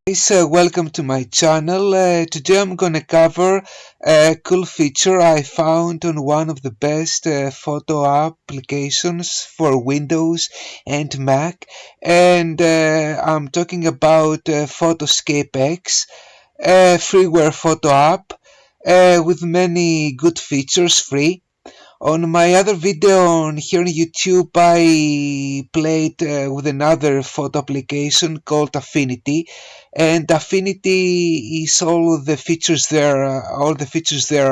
Welcome to my channel. Today I'm gonna cover a cool feature I found on one of the best photo applications for Windows and Mac, and I'm talking about PHOTOSCAPE X, a freeware photo app with many good features free. On my other video on here on YouTube, I played with another photo application called Affinity, and Affinity is all the features there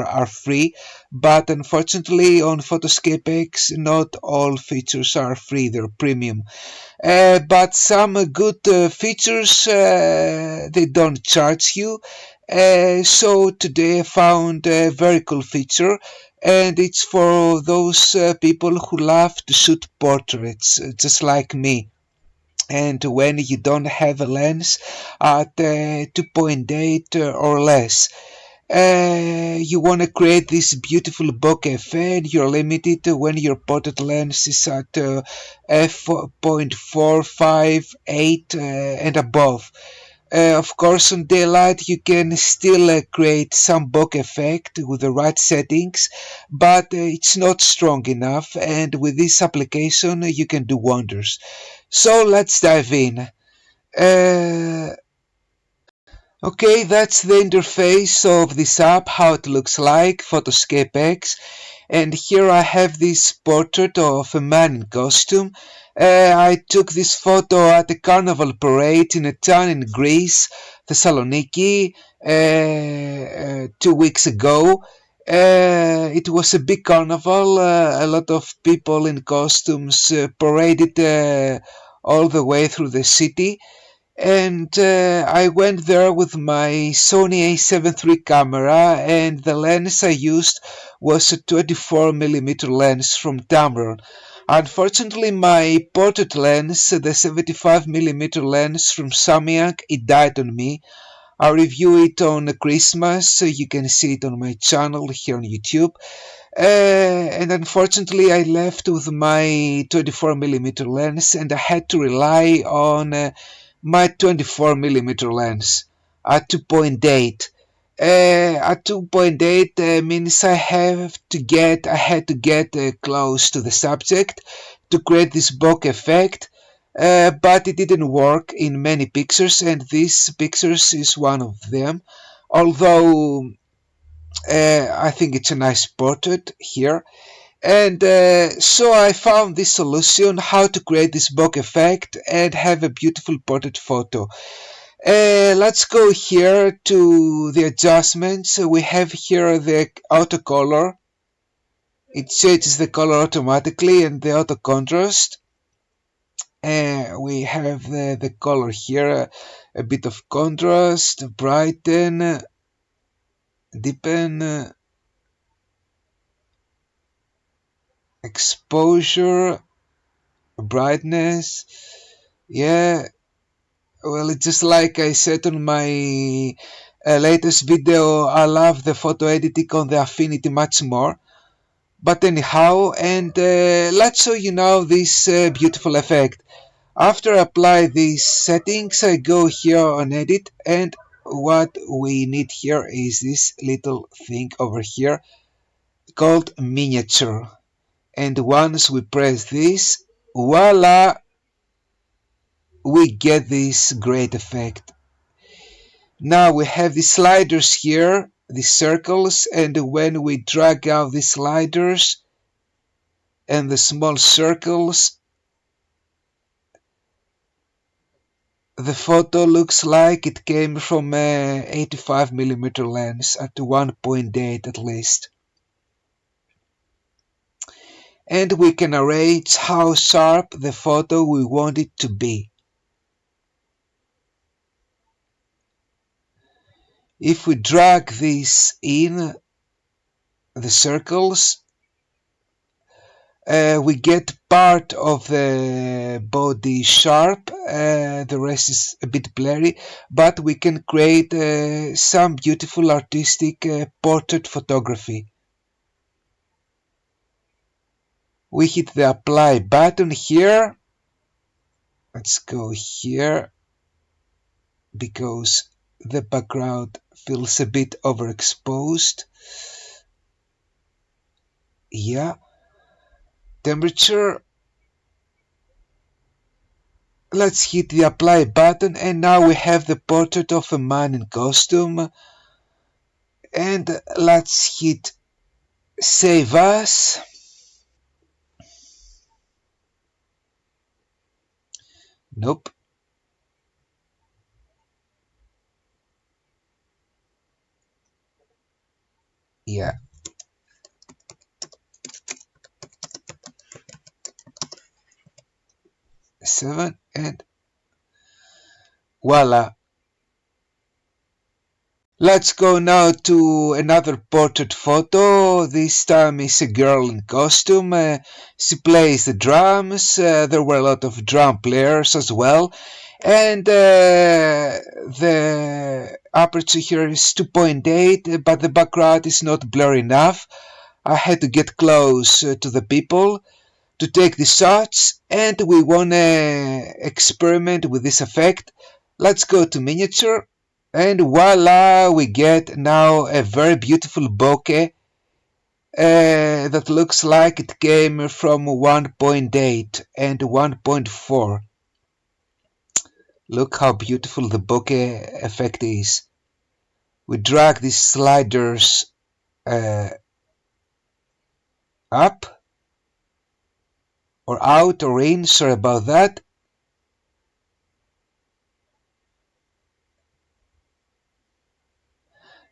are free, but unfortunately on Photoscape X not all features are free, they're premium. But some good features they don't charge you. So today I found a very cool feature, and it's for those people who love to shoot portraits, just like me. And when you don't have a lens at 2.8 or less, you want to create this beautiful bokeh, and you're limited when your portrait lens is at f.458 and above. Of course, on daylight you can still create some bokeh effect with the right settings, but it's not strong enough, and with this application you can do wonders. So let's dive in. Uh, Okay, that's the interface of this app, how it looks like, Photoscape X. And here I have this portrait of a man in costume. I took this photo at a carnival parade in a town in Greece, Thessaloniki, 2 weeks ago. It was a big carnival, a lot of people in costumes paraded all the way through the city, and I went there with my Sony a7 III camera, and the lens I used was a 24mm lens from Tamron. Unfortunately, my portrait lens, the 75mm lens from Samyang, it died on me. I review it on Christmas, so you can see it on my channel here on YouTube. And unfortunately, I left with my 24mm lens, and I had to rely on my 24mm lens at 2.8. At 2.8 means I had to get close to the subject to create this bokeh effect, but it didn't work in many pictures, and this pictures is one of them. Although I think it's a nice portrait here. And so I found this solution how to create this bokeh effect and have a beautiful portrait photo. Let's go here to the adjustments. We have here the auto color. It changes the color automatically, and the auto contrast. We have the color here, a bit of contrast, brighten, deepen, exposure, brightness. Yeah, well, it's just like I said on my latest video, I love the photo editing on the Affinity much more. But anyhow, and let's show you now this beautiful effect. After I apply these settings, I go here on edit, and what we need here is this little thing over here called miniature. And once we press this, voila, we get this great effect. Now we have the sliders here, the circles, and when we drag out the sliders and the small circles, the photo looks like it came from a 85mm lens at 1.8 at least. And we can arrange how sharp the photo we want it to be. If we drag this in the circles, we get part of the body sharp, the rest is a bit blurry, but we can create some beautiful artistic portrait photography. We hit the apply button here. Let's go here. because the background feels a bit overexposed. Yeah. Temperature. Let's hit the apply button, and now we have the portrait of a man in costume. And let's hit save as. Nope. Yeah. 7 and voila. Let's go now to another portrait photo. This time is a girl in costume. She plays the drums. There were a lot of drum players as well. And the aperture here is 2.8, but the background is not blurry enough. I had to get close to the people to take the shots, and we want to experiment with this effect. Let's go to miniature, and voila, we get now a very beautiful bokeh that looks like it came from 1.8 and 1.4. Look how beautiful the bokeh effect is. We drag these sliders up or out or in, sorry about that.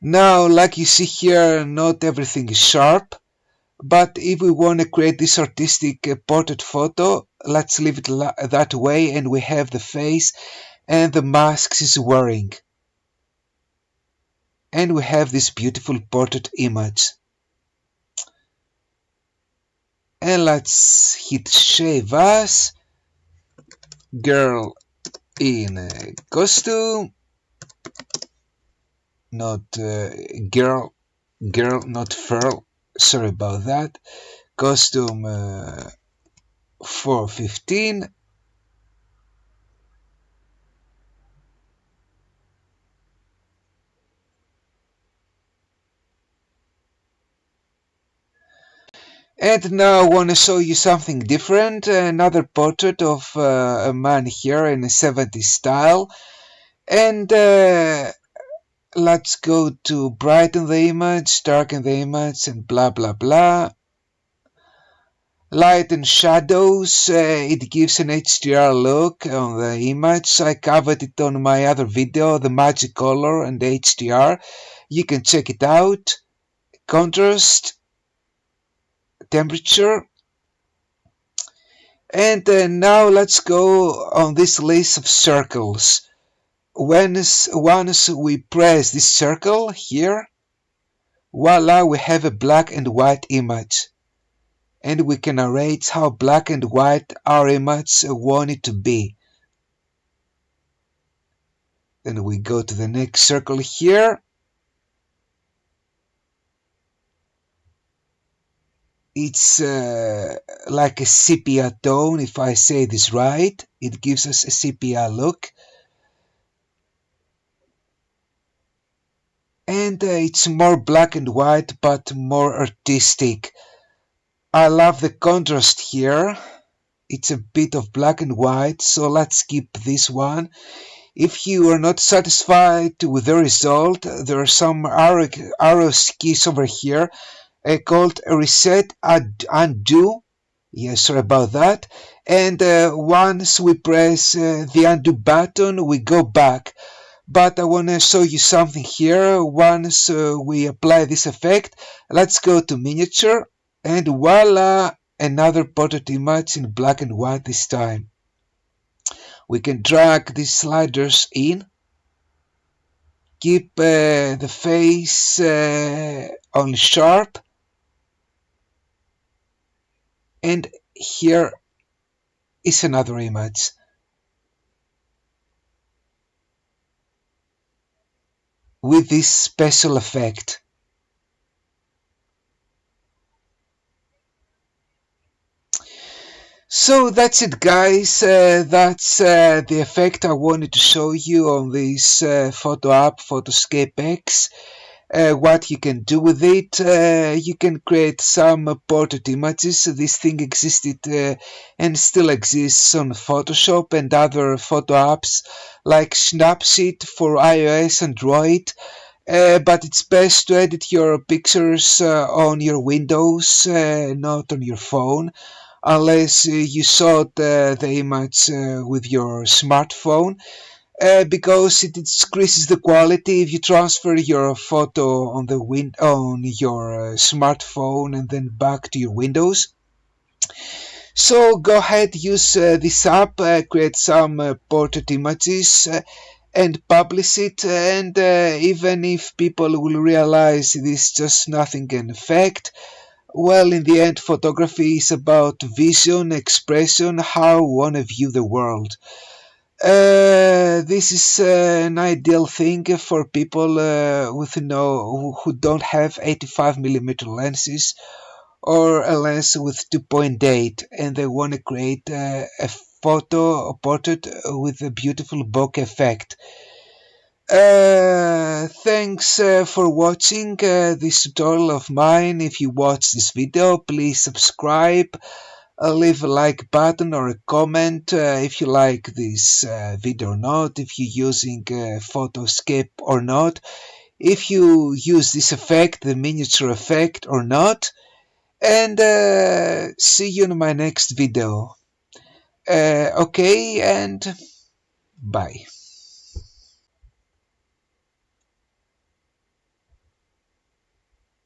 Now, like you see here, not everything is sharp, but if we want to create this artistic portrait photo, let's leave it that way, and we have the face and the masks he's wearing. And we have this beautiful portrait image. And let's hit save as girl in costume, not girl, not furl, sorry about that. Costume 415. And now I want to show you something different, another portrait of a man here in a 70s style. And let's go to brighten the image, darken the image, and blah blah blah. Light and shadows, it gives an HDR look on the image. I covered it on my other video, the magic color and HDR. You can check it out. Contrast, temperature. And now let's go on this list of circles. Once we press this circle here, voila, we have a black and white image. And we can arrange how black and white our image want it to be. Then we go to the next circle here. It's like a sepia tone, if I say this right. It gives us a sepia look. And it's more black and white, but more artistic. I love the contrast here. It's a bit of black and white, so let's skip this one. If you are not satisfied with the result, there are some arrow keys over here called reset, undo. Yes, sorry about that. And once we press the undo button, we go back. But I want to show you something here. Once we apply this effect, let's go to miniature, and voila, another portrait image in black and white this time. We can drag these sliders in, keep the face on sharp, and here is another image. With this special effect. So that's it, guys. That's the effect I wanted to show you on this photo app, PHOTOSCAPE X. What you can do with it. You can create some portrait images. This thing existed and still exists on Photoshop and other photo apps like Snapseed for iOS and Android. But it's best to edit your pictures on your Windows, not on your phone, unless you shot the image with your smartphone, because it decreases the quality if you transfer your photo on on your smartphone and then back to your Windows. So go ahead, use this app, create some portrait images, and publish it. And even if people will realize this is just nothing an effect, well, in the end, photography is about vision, expression, how we want to view the world. This is an ideal thing for people with who don't have 85mm lenses or a lens with 2.8, and they want to create a photo or portrait with a beautiful bokeh effect. Thanks for watching this tutorial of mine. If you watch this video, please subscribe, leave a like button or a comment if you like this video or not, if you're using Photoscape or not, if you use this effect, the miniature effect or not, and see you in my next video. Okay, and bye.